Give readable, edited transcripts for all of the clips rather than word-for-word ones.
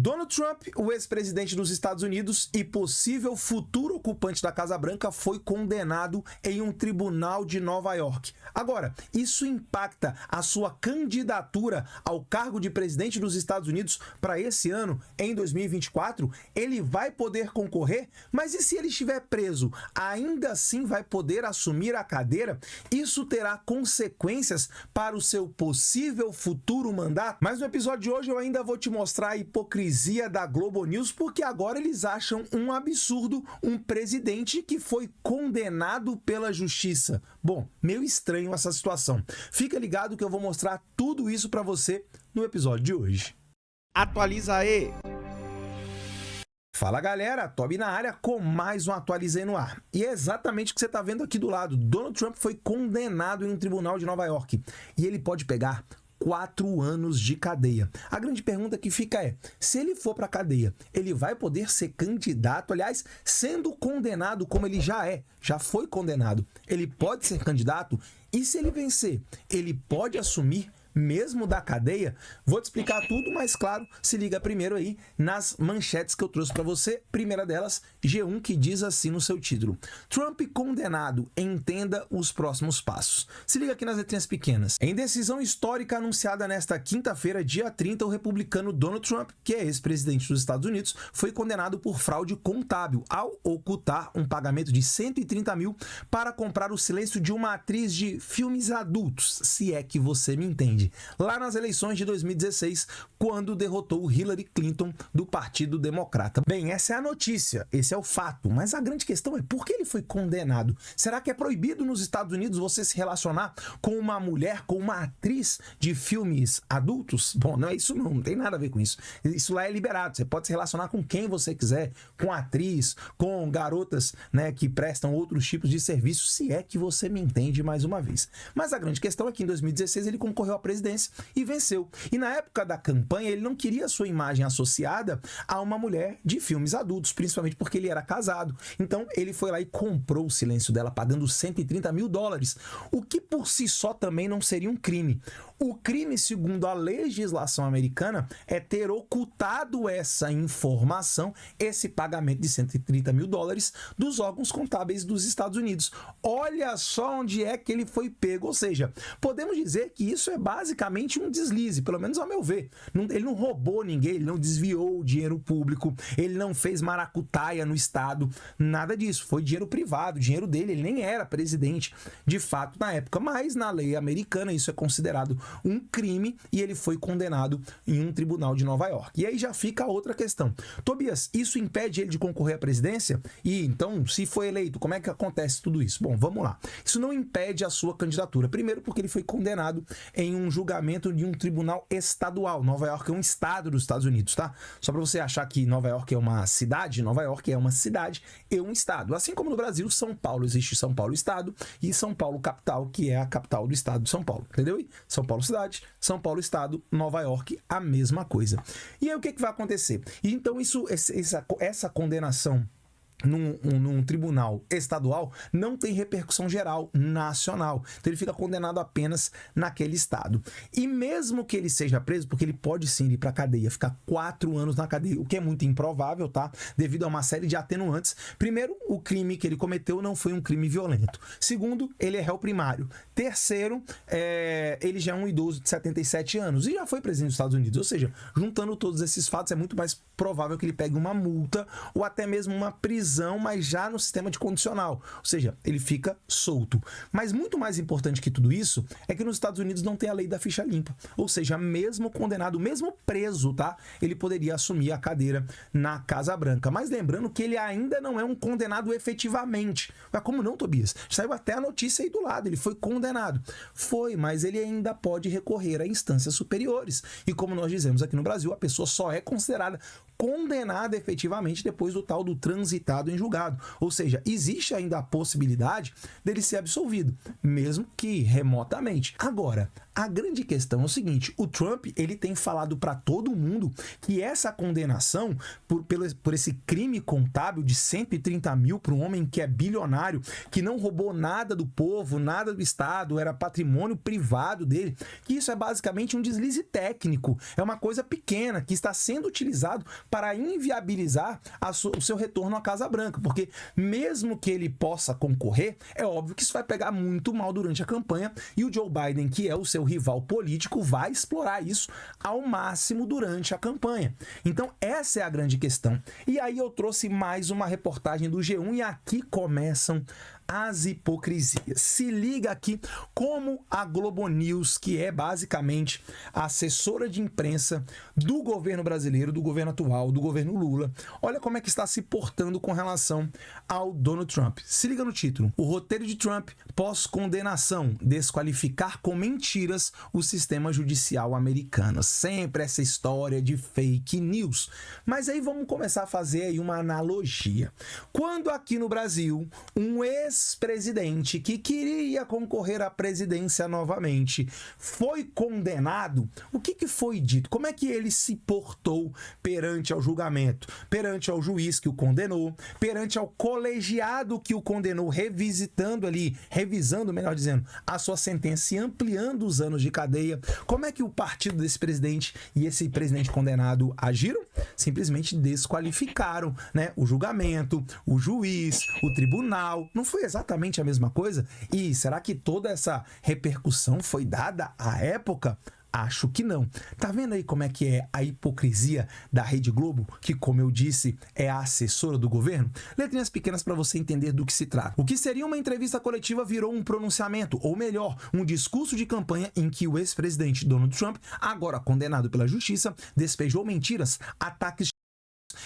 Donald Trump, o ex-presidente dos Estados Unidos e possível futuro ocupante da Casa Branca, foi condenado em um tribunal de Nova York. Agora, isso impacta a sua candidatura ao cargo de presidente dos Estados Unidos para esse ano, em 2024? Ele vai poder concorrer? Mas e se ele estiver preso? Ainda assim vai poder assumir a cadeira? Isso terá consequências para o seu possível futuro mandato? Mas no episódio de hoje eu ainda vou te mostrar a hipocrisia da Globo News, porque agora eles acham um absurdo um presidente que foi condenado pela justiça. Bom, meio estranho essa situação. Fica ligado que eu vou mostrar tudo isso para você no episódio de hoje. Atualiza aí! Fala galera, Toby na área com mais um Atualizei no ar. E é exatamente o que você está vendo aqui do lado. Donald Trump foi condenado em um tribunal de Nova York e ele pode pegar 4 anos de cadeia. A grande pergunta que fica é, se ele for para a cadeia, ele vai poder ser candidato? Aliás, sendo condenado como ele já foi condenado, ele pode ser candidato? E se ele vencer, ele pode assumir mesmo da cadeia? Vou te explicar tudo, mas claro, se liga primeiro aí nas manchetes que eu trouxe para você. Primeira delas, G1, que diz assim no seu título: Trump condenado, entenda os próximos passos. Se liga aqui nas letrinhas pequenas. Em decisão histórica anunciada nesta quinta-feira, dia 30, o republicano Donald Trump, que é ex-presidente dos Estados Unidos, foi condenado por fraude contábil ao ocultar um pagamento de 130 mil para comprar o silêncio de uma atriz de filmes adultos, se é que você me entende, lá nas eleições de 2016, quando derrotou Hillary Clinton do Partido Democrata. Bem, essa é a notícia, esse é o fato, mas a grande questão é por que ele foi condenado? Será que é proibido nos Estados Unidos você se relacionar com uma mulher, com uma atriz de filmes adultos? Bom, não é isso não tem nada a ver com isso. Isso lá é liberado, você pode se relacionar com quem você quiser, com atriz, com garotas, né, que prestam outros tipos de serviços, se é que você me entende mais uma vez. Mas a grande questão é que em 2016 ele concorreu à presidência e venceu. E na época da campanha ele não queria sua imagem associada a uma mulher de filmes adultos, principalmente porque ele era casado. Então ele foi lá e comprou o silêncio dela, pagando 130 mil dólares, o que por si só também não seria um crime. O crime, segundo a legislação americana, é ter ocultado essa informação, esse pagamento de 130 mil dólares dos órgãos contábeis dos Estados Unidos. Olha só onde é que ele foi pego, ou seja, podemos dizer que isso é basicamente um deslize, pelo menos ao meu ver. Ele não roubou ninguém, ele não desviou o dinheiro público, ele não fez maracutaia no Estado, nada disso. Foi dinheiro privado, dinheiro dele, ele nem era presidente de fato na época, mas na lei americana isso é considerado um crime e ele foi condenado em um tribunal de Nova York. E aí já fica outra questão. Tobias, isso impede ele de concorrer à presidência? E então, se foi eleito, como é que acontece tudo isso? Bom, vamos lá. Isso não impede a sua candidatura. Primeiro porque ele foi condenado em um julgamento de um tribunal estadual. Nova York é um estado dos Estados Unidos, tá? Só para você achar que Nova York é uma cidade, Nova York é uma cidade e um estado. Assim como no Brasil, São Paulo, existe São Paulo Estado e São Paulo capital, que é a capital do estado de São Paulo, entendeu? E São Paulo cidade, São Paulo estado, Nova York, a mesma coisa. E aí o que vai acontecer? E então essa condenação num tribunal estadual não tem repercussão geral nacional. Então ele fica condenado apenas naquele estado. E mesmo que ele seja preso, porque ele pode sim ir para a cadeia, ficar 4 anos na cadeia, o que é muito improvável, tá? Devido a uma série de atenuantes. Primeiro, o crime que ele cometeu não foi um crime violento. Segundo, ele é réu primário. Terceiro, ele já é um idoso de 77 anos e já foi presidente dos Estados Unidos. Ou seja, juntando todos esses fatos, é muito mais provável que ele pegue uma multa ou até mesmo uma prisão, mas já no sistema de condicional, ou seja, ele fica solto. Mas muito mais importante que tudo isso é que nos Estados Unidos não tem a lei da ficha limpa, ou seja, mesmo condenado, mesmo preso, tá? Ele poderia assumir a cadeira na Casa Branca. Mas lembrando que ele ainda não é um condenado efetivamente. Mas como não, Tobias? Saiu até a notícia aí do lado, ele foi condenado. Foi, mas ele ainda pode recorrer a instâncias superiores. E como nós dizemos aqui no Brasil, a pessoa só é considerada condenada efetivamente depois do tal do transitado em julgado. Ou seja, existe ainda a possibilidade dele ser absolvido, mesmo que remotamente. Agora, A grande questão é o seguinte, o Trump, ele tem falado para todo mundo que essa condenação por esse crime contábil de 130 mil para um homem que é bilionário, que não roubou nada do povo, nada do Estado, era patrimônio privado dele, que isso é basicamente um deslize técnico, é uma coisa pequena que está sendo utilizado para inviabilizar o seu retorno à Casa Branca, porque mesmo que ele possa concorrer, é óbvio que isso vai pegar muito mal durante a campanha e o Joe Biden, que é o seu rival político, vai explorar isso ao máximo durante a campanha. Então essa é a grande questão. E aí eu trouxe mais uma reportagem do G1 e aqui começam as hipocrisias. Se liga aqui como a Globo News, que é basicamente a assessora de imprensa do governo brasileiro, do governo atual, do governo Lula, olha como é que está se portando com relação ao Donald Trump. Se liga no título. O roteiro de Trump pós-condenação, desqualificar com mentiras o sistema judicial americano. Sempre essa história de fake news. Mas aí vamos começar a fazer aí uma analogia. Quando aqui no Brasil, um ex-presidente que queria concorrer à presidência novamente foi condenado, o que foi dito? Como é que ele se portou perante ao julgamento? Perante ao juiz que o condenou, perante ao colegiado que o condenou, revisando, melhor dizendo, a sua sentença e ampliando os anos de cadeia. Como é que o partido desse presidente e esse presidente condenado agiram? Simplesmente desqualificaram, né, o julgamento, o juiz, o tribunal. Não foi exatamente a mesma coisa? E será que toda essa repercussão foi dada à época? Acho que não. Tá vendo aí como é que é a hipocrisia da Rede Globo, que, como eu disse, é a assessora do governo? Letrinhas pequenas para você entender do que se trata. O que seria uma entrevista coletiva virou um pronunciamento, ou melhor, um discurso de campanha em que o ex-presidente Donald Trump, agora condenado pela justiça, despejou mentiras, ataques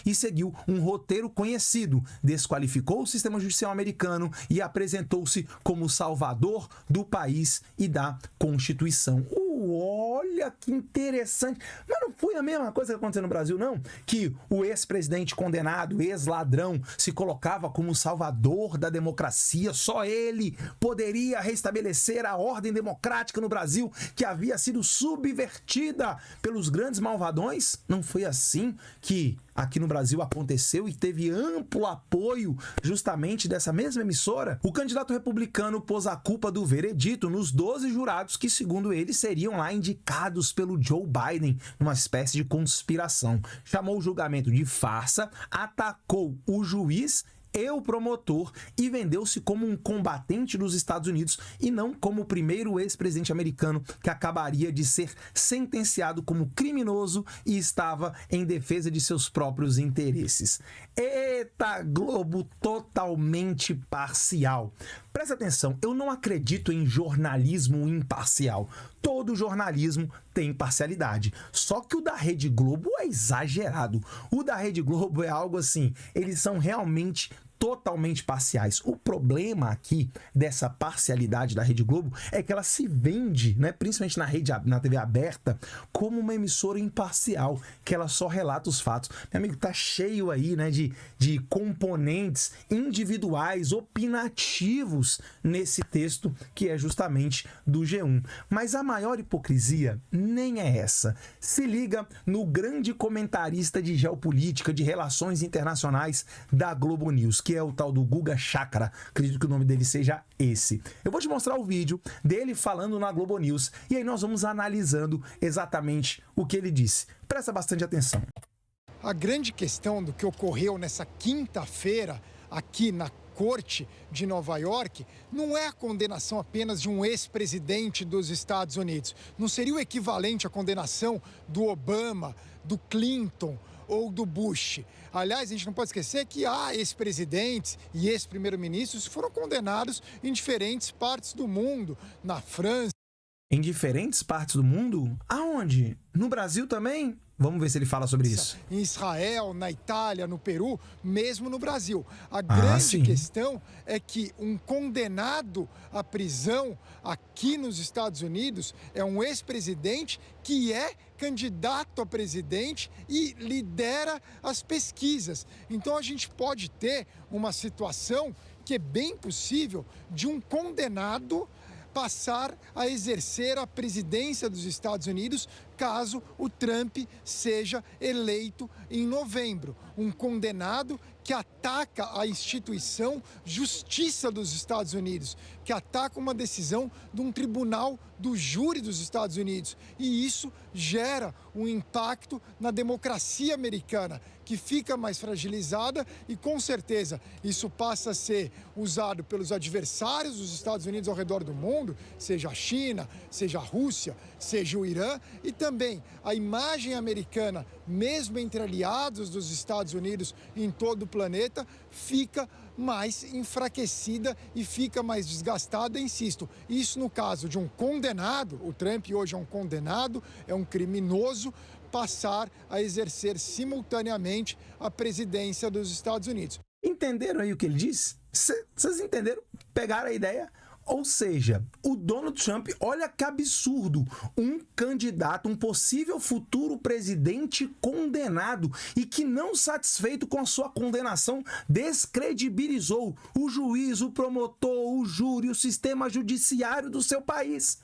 e seguiu um roteiro conhecido, desqualificou o sistema judicial americano e apresentou-se como salvador do país e da Constituição. Olha que interessante. Mas não foi a mesma coisa que aconteceu no Brasil, não? Que o ex-presidente condenado, ex-ladrão, se colocava como salvador da democracia. Só ele poderia restabelecer a ordem democrática no Brasil, que havia sido subvertida pelos grandes malvadões. Não foi assim que aqui no Brasil aconteceu e teve amplo apoio justamente dessa mesma emissora? O candidato republicano pôs a culpa do veredito nos 12 jurados que, segundo ele, seriam lá indicados pelo Joe Biden numa espécie de conspiração. Chamou o julgamento de farsa, atacou o juiz e o promotor e vendeu-se como um combatente dos Estados Unidos e não como o primeiro ex-presidente americano que acabaria de ser sentenciado como criminoso e estava em defesa de seus próprios interesses. Eita, Globo totalmente parcial. Presta atenção, eu não acredito em jornalismo imparcial. Todo jornalismo tem parcialidade. Só que o da Rede Globo é exagerado. O da Rede Globo é algo assim, eles são realmente totalmente parciais. O problema aqui dessa parcialidade da Rede Globo é que ela se vende, né, principalmente na TV aberta, como uma emissora imparcial, que ela só relata os fatos. Meu amigo, tá cheio aí, né, de componentes individuais, opinativos nesse texto, que é justamente do G1. Mas a maior hipocrisia nem é essa. Se liga no grande comentarista de geopolítica, de relações internacionais da Globo News, que é o tal do Guga Chakra. Acredito que o nome dele seja esse. Eu vou te mostrar o vídeo dele falando na Globo News e aí nós vamos analisando exatamente o que ele disse. Presta bastante atenção. A grande questão do que ocorreu nessa quinta-feira aqui na Corte de Nova York não é a condenação apenas de um ex-presidente dos Estados Unidos. Não seria o equivalente à condenação do Obama, do Clinton ou do Bush. Aliás, a gente não pode esquecer que há ex-presidentes e ex-primeiro-ministros que foram condenados em diferentes partes do mundo, na França. Em diferentes partes do mundo? Aonde? No Brasil também? Vamos ver se ele fala sobre isso. Em Israel, na Itália, no Peru, mesmo no Brasil. A grande questão é que um condenado à prisão aqui nos Estados Unidos é um ex-presidente que é candidato a presidente e lidera as pesquisas. Então a gente pode ter uma situação que é bem possível de um condenado passar a exercer a presidência dos Estados Unidos caso o Trump seja eleito em novembro. Um condenado que ataca a instituição Justiça dos Estados Unidos, que ataca uma decisão de um tribunal do júri dos Estados Unidos. E isso gera um impacto na democracia americana, que fica mais fragilizada e, com certeza, isso passa a ser usado pelos adversários dos Estados Unidos ao redor do mundo, seja a China, seja a Rússia, seja o Irã, e também a imagem americana, mesmo entre aliados dos Estados Unidos em todo o planeta, fica mais enfraquecida e fica mais desgastada, insisto. Isso no caso de um condenado, o Trump hoje é um condenado, é um criminoso, passar a exercer simultaneamente a presidência dos Estados Unidos. Entenderam aí o que ele disse? Vocês entenderam? Pegaram a ideia? Ou seja, o Donald Trump, olha que absurdo, um candidato, um possível futuro presidente condenado e que, não satisfeito com a sua condenação, descredibilizou o juiz, o promotor, o júri, o sistema judiciário do seu país.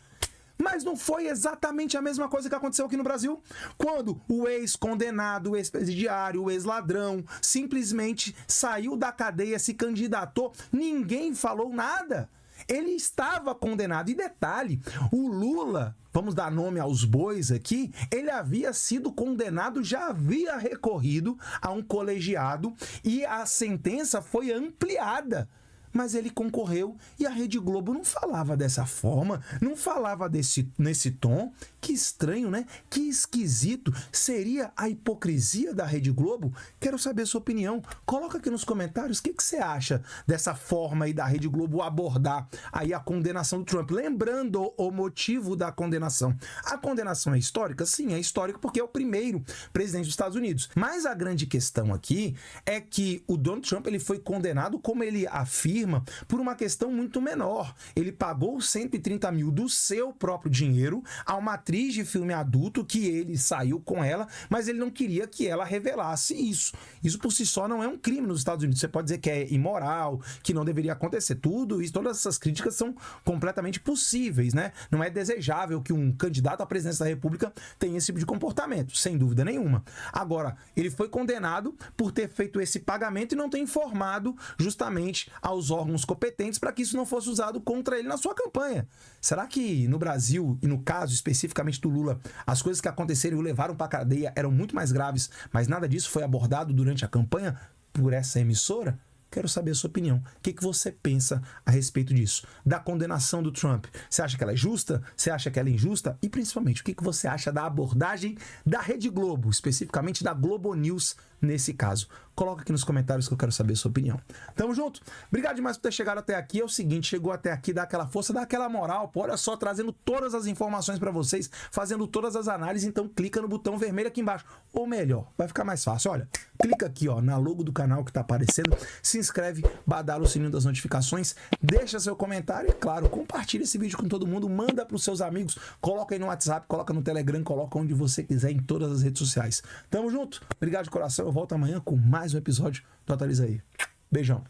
Mas não foi exatamente a mesma coisa que aconteceu aqui no Brasil, quando o ex-condenado, o ex-presidiário, o ex-ladrão simplesmente saiu da cadeia, se candidatou, ninguém falou nada. Ele estava condenado. E detalhe, o Lula, vamos dar nome aos bois aqui, ele havia sido condenado, já havia recorrido a um colegiado e a sentença foi ampliada. Mas ele concorreu e a Rede Globo não falava dessa forma, não falava nesse tom. Que estranho, né? Que esquisito. Seria a hipocrisia da Rede Globo? Quero saber a sua opinião. Coloca aqui nos comentários o que você acha dessa forma aí da Rede Globo abordar aí a condenação do Trump. Lembrando o motivo da condenação. A condenação é histórica? Sim, é histórica porque é o primeiro presidente dos Estados Unidos. Mas a grande questão aqui é que o Donald Trump ele foi condenado, como ele afirma, por uma questão muito menor. Ele pagou 130 mil do seu próprio dinheiro a uma atriz de filme adulto que ele saiu com ela, mas ele não queria que ela revelasse isso. Isso por si só não é um crime nos Estados Unidos. Você pode dizer que é imoral, que não deveria acontecer. Tudo isso, todas essas críticas são completamente possíveis, né? Não é desejável que um candidato à presidência da República tenha esse tipo de comportamento, sem dúvida nenhuma. Agora, ele foi condenado por ter feito esse pagamento e não ter informado justamente aos órgãos competentes para que isso não fosse usado contra ele na sua campanha. Será que no Brasil, e no caso especificamente do Lula, as coisas que aconteceram e o levaram para a cadeia eram muito mais graves, mas nada disso foi abordado durante a campanha por essa emissora? Quero saber a sua opinião. O que você pensa a respeito disso? Da condenação do Trump. Você acha que ela é justa? Você acha que ela é injusta? E principalmente, o que você acha da abordagem da Rede Globo, especificamente da Globo News nesse caso? Coloca aqui nos comentários que eu quero saber a sua opinião. Tamo junto? Obrigado demais por ter chegado até aqui. É o seguinte, chegou até aqui, dá aquela força, dá aquela moral. Pô, olha só, trazendo todas as informações para vocês, fazendo todas as análises. Então clica no botão vermelho aqui embaixo. Ou melhor, vai ficar mais fácil. Olha, clica aqui ó, na logo do canal que tá aparecendo, se inscreve, badala o sininho das notificações, deixa seu comentário e, claro, compartilha esse vídeo com todo mundo, manda pros seus amigos, coloca aí no WhatsApp, coloca no Telegram, coloca onde você quiser em todas as redes sociais. Tamo junto? Obrigado de coração, eu volto amanhã com mais um episódio do Atualiza Aí. Beijão.